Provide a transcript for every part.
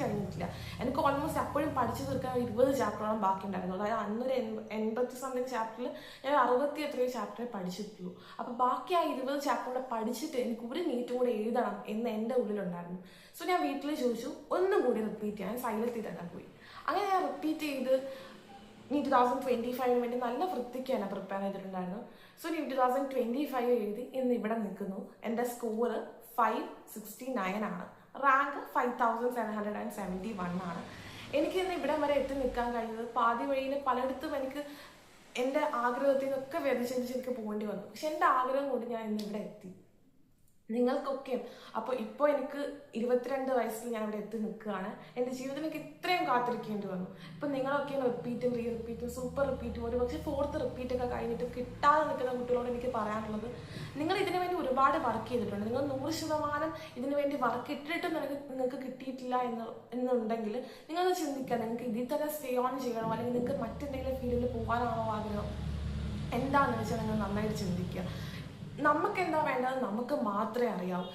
കഴിഞ്ഞിട്ടില്ല. എനിക്ക് ഓൾമോസ്റ്റ് അപ്പോഴും പഠിച്ചു തീർക്കാൻ 20 ചാപ്റ്ററോളം ബാക്കി ഉണ്ടായിരുന്നു. അതായത് അന്നൊരു 80 സംതിങ് ചാപ്റ്ററിൽ ഞാൻ 60 എത്രയോ ചാപ്റ്ററേ പഠിച്ചിട്ടുള്ളൂ. അപ്പൊ ബാക്കി ആ 20 ചാപ്റ്റർ പഠിച്ചിട്ട് എനിക്ക് ഒരു നീറ്റും കൂടെ എഴുതണം എന്ന് എൻ്റെ ഉള്ളിലുണ്ടായിരുന്നു. സോ ഞാൻ വീട്ടിൽ ചോദിച്ചു ഒന്നും കൂടി റിപ്പീറ്റ് ചെയ്യാൻ. സൈലത്തിൽ തന്നെ പോയി. അങ്ങനെ ഞാൻ റിപ്പീറ്റ് ചെയ്ത് നീ 2025 വേണ്ടി നല്ല വൃത്തിക്ക് തന്നെ പ്രിപ്പയർ ചെയ്തിട്ടുണ്ടായിരുന്നു. സോ നീ 2025 എഴുതി ഇന്ന് ഇവിടെ നിൽക്കുന്നു. എൻ്റെ സ്കോർ 569 ആണ്. റാങ്ക് 5771 ആണ്. എനിക്ക് ഇന്ന് ഇവിടെ വരെ എത്തി നിൽക്കാൻ കഴിഞ്ഞത് പാതി വഴിയിൽ പലയിടത്തും എനിക്ക് എൻ്റെ ആഗ്രഹത്തിൽ നിന്നൊക്കെ വ്യതിചലിച്ച് എനിക്ക് പോകേണ്ടി വന്നു. പക്ഷെ എൻ്റെ ആഗ്രഹം കൊണ്ട് ഞാൻ ഇന്ന് ഇവിടെ എത്തി. നിങ്ങൾക്കൊക്കെയും അപ്പോൾ ഇപ്പോൾ എനിക്ക് 22 വയസ്സിൽ ഞാൻ ഇവിടെ എത്തി നിൽക്കുകയാണ്. എൻ്റെ ജീവിതത്തിൽ എനിക്ക് ഇത്രയും കാത്തിരിക്കേണ്ടി വന്നു. ഇപ്പം നിങ്ങളൊക്കെയും റിപ്പീറ്റും റിപ്പീറ്റും സൂപ്പർ റിപ്പീറ്റും ഒരു പക്ഷേ 4th റിപ്പീറ്റൊക്കെ കഴിഞ്ഞിട്ട് കിട്ടാതെ നിൽക്കുന്ന കുട്ടികളോട് എനിക്ക് പറയാനുള്ളത്, നിങ്ങൾ ഇതിനു വേണ്ടി ഒരുപാട് വർക്ക് ചെയ്തിട്ടുണ്ട്. നിങ്ങൾ 100% ഇതിനു വേണ്ടി വർക്ക് ഇട്ടിട്ടും നിങ്ങൾക്ക് കിട്ടിയിട്ടില്ല എന്നുണ്ടെങ്കിൽ നിങ്ങളത് ചിന്തിക്കുക. നിങ്ങൾക്ക് ഇതിൽ തന്നെ സ്റ്റേ ഓൺ ചെയ്യണോ അല്ലെങ്കിൽ നിങ്ങൾക്ക് മറ്റെന്തെങ്കിലും ഫീൽഡിൽ പോകാനാണോ ആഗ്രഹം? എന്താണെന്ന് വെച്ചാൽ നിങ്ങൾ നന്നായിട്ട് ചിന്തിക്കുക. നമുക്ക് എന്താ വേണ്ടത് നമുക്ക് മാത്രമേ അറിയാവൂ.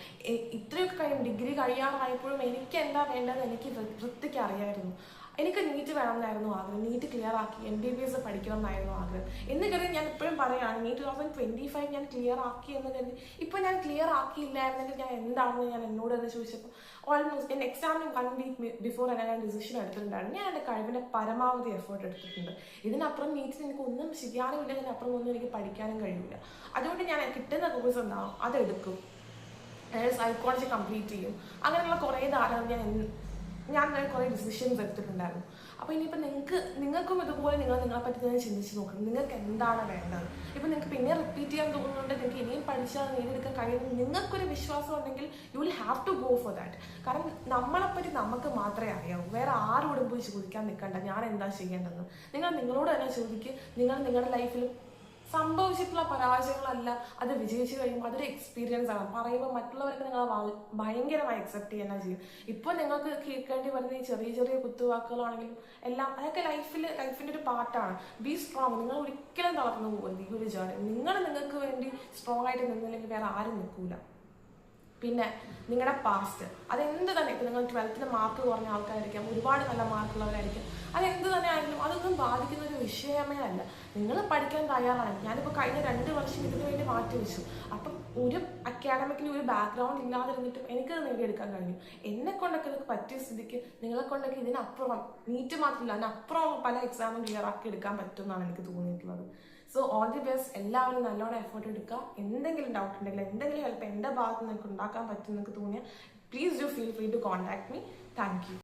ഇത്രയൊക്കെ ഡിഗ്രി കഴിയാറായപ്പോഴും എനിക്ക് എന്താ വേണ്ടത് എനിക്ക് വൃത്തിക്ക് അറിയായിരുന്നു. എനിക്ക് നീറ്റ് വേണമെന്നായിരുന്നു ആഗ്രഹം. നീറ്റ് ക്ലിയർ ആക്കി MBBS പഠിക്കണം എന്നായിരുന്നു ആഗ്രഹം. എന്ന് കരുതി ഞാൻ ഇപ്പോഴും പറയുകയാണ്, നീറ്റ് 2025 ഞാൻ ക്ലിയർ ആക്കി എന്ന് കരുതി ഇപ്പം ഞാൻ ക്ലിയർ ആക്കിയില്ലായിരുന്നെങ്കിൽ ഞാൻ എന്താണെന്ന് ഞാൻ എന്നോട് തന്നെ ചോദിച്ചപ്പോൾ ഓൾമോസ്റ്റ് ഞാൻ എക്സാമിന് 1 വീക്ക് ബിഫോർ തന്നെ ഞാൻ ഡിസിഷൻ എടുത്തിട്ടുണ്ടായിരുന്നു. ഞാൻ എൻ്റെ കഴിവിൻ്റെ പരമാവധി എഫേർട്ട് എടുത്തിട്ടുണ്ട്. ഇതിനപ്പുറം നീറ്റിന് എനിക്ക് ഒന്നും ശരിയാനുമില്ല, ഇതിനപ്പുറം ഒന്നും എനിക്ക് പഠിക്കാനും കഴിയില്ല. അതുകൊണ്ട് ഞാൻ കിട്ടുന്ന കോഴ്സ് എന്താണോ അതെടുക്കും. അതായത് സൈക്കോളജി കംപ്ലീറ്റ് ചെയ്യും. അങ്ങനെയുള്ള കുറേ ധാരാളം ഞാൻ കുറേ ഡിസിഷൻസ് എടുത്തിട്ടുണ്ടായിരുന്നു. അപ്പോൾ ഇനിയിപ്പോൾ നിങ്ങൾക്കും ഇതുപോലെ നിങ്ങളെ പറ്റി തന്നെ ചിന്തിച്ച് നോക്കണം. നിങ്ങൾക്ക് എന്താണ് വേണ്ടത്? ഇപ്പം നിങ്ങൾക്ക് പിന്നെ റിപ്പീറ്റ് ചെയ്യാൻ തോന്നുന്നുണ്ട്, നിങ്ങൾക്ക് ഇനിയും പഠിച്ചാൽ നേടിയെടുക്കാൻ കഴിയുന്നത് നിങ്ങൾക്കൊരു വിശ്വാസം ഉണ്ടെങ്കിൽ you will have to go for that. കാരണം നമ്മളെപ്പറ്റി നമുക്ക് മാത്രമേ അറിയാവൂ. വേറെ ആരോടും പോയി ചോദിക്കാൻ നിൽക്കണ്ട ഞാൻ എന്താ ചെയ്യേണ്ടതെന്ന്. നിങ്ങളോട് തന്നെ ചോദിക്കുക. നിങ്ങളുടെ ലൈഫിൽ സംഭവിച്ചിട്ടുള്ള പരാജയങ്ങളല്ല, അത് വിജയിച്ചു കഴിയുമ്പോൾ അതൊരു എക്സ്പീരിയൻസ് ആണ്. പറയുമ്പോൾ മറ്റുള്ളവർക്ക് നിങ്ങൾ ഭയങ്കരമായി അക്സെപ്റ്റ് ചെയ്യാൻ ചെയ്യും. ഇപ്പോൾ നിങ്ങൾക്ക് കേൾക്കേണ്ടി വരുന്ന ഈ ചെറിയ ചെറിയ കുത്തുവാക്കുകളാണെങ്കിലും എല്ലാം അതൊക്കെ ലൈഫിൻ്റെ ഒരു പാർട്ടാണ്. B strong. നിങ്ങൾ ഒരിക്കലും തളർന്നു പോകരുത് ഈ ഒരു ജേർണി. നിങ്ങൾക്ക് വേണ്ടി സ്ട്രോങ് ആയിട്ട് നിന്നില്ലെങ്കിൽ വേറെ ആരും നിൽക്കൂല. പിന്നെ നിങ്ങളുടെ പാസ്റ്റ് അതെന്ത് തന്നെ, ഇപ്പം നിങ്ങൾ 12th മാർക്ക് കുറഞ്ഞ ആൾക്കാരായിരിക്കാം, ഒരുപാട് നല്ല മാർക്കുള്ളവരായിരിക്കും, അതെന്ത് തന്നെ ആയാലും അതൊന്നും ബാധിക്കുന്ന ഒരു വിഷയമേ അല്ല. നിങ്ങൾ പഠിക്കാൻ തയ്യാറാണ്. ഞാനിപ്പോൾ കഴിഞ്ഞ 2 വർഷം ഇതിനു വേണ്ടി മാറ്റി വെച്ചു. അപ്പം ഒരു അക്കാഡമിക്കിൽ ഒരു ബാക്ക്ഗ്രൗണ്ട് ഇല്ലാതിരുന്നിട്ടും എനിക്കത് നേടിയെടുക്കാൻ കഴിഞ്ഞു. എന്നെ കൊണ്ടൊക്കെ ഇതൊക്കെ പറ്റിയ സ്ഥിതിക്ക് നിങ്ങളെ കൊണ്ടൊക്കെ ഇതിനപ്പുറം നീറ്റ് മാത്രമല്ല അതിനപ്പുറം പല എക്സാമും ക്ലിയർ ആക്കി എടുക്കാൻ പറ്റും എന്നാണ് എനിക്ക് തോന്നിയിട്ടുള്ളത്. So all the best. എല്ലാവരും നല്ലോണം എഫേർട്ട് എടുക്കുക. എന്തെങ്കിലും ഡൗട്ട് ഉണ്ടെങ്കിൽ എന്തെങ്കിലും ഹെൽപ്പ് എൻ്റെ ഭാഗത്ത് നിന്ന് നിങ്ങൾക്ക് ഉണ്ടാക്കാൻ പറ്റും എന്നൊക്കെ തോന്നിയാൽ please do feel free to contact me. Thank U.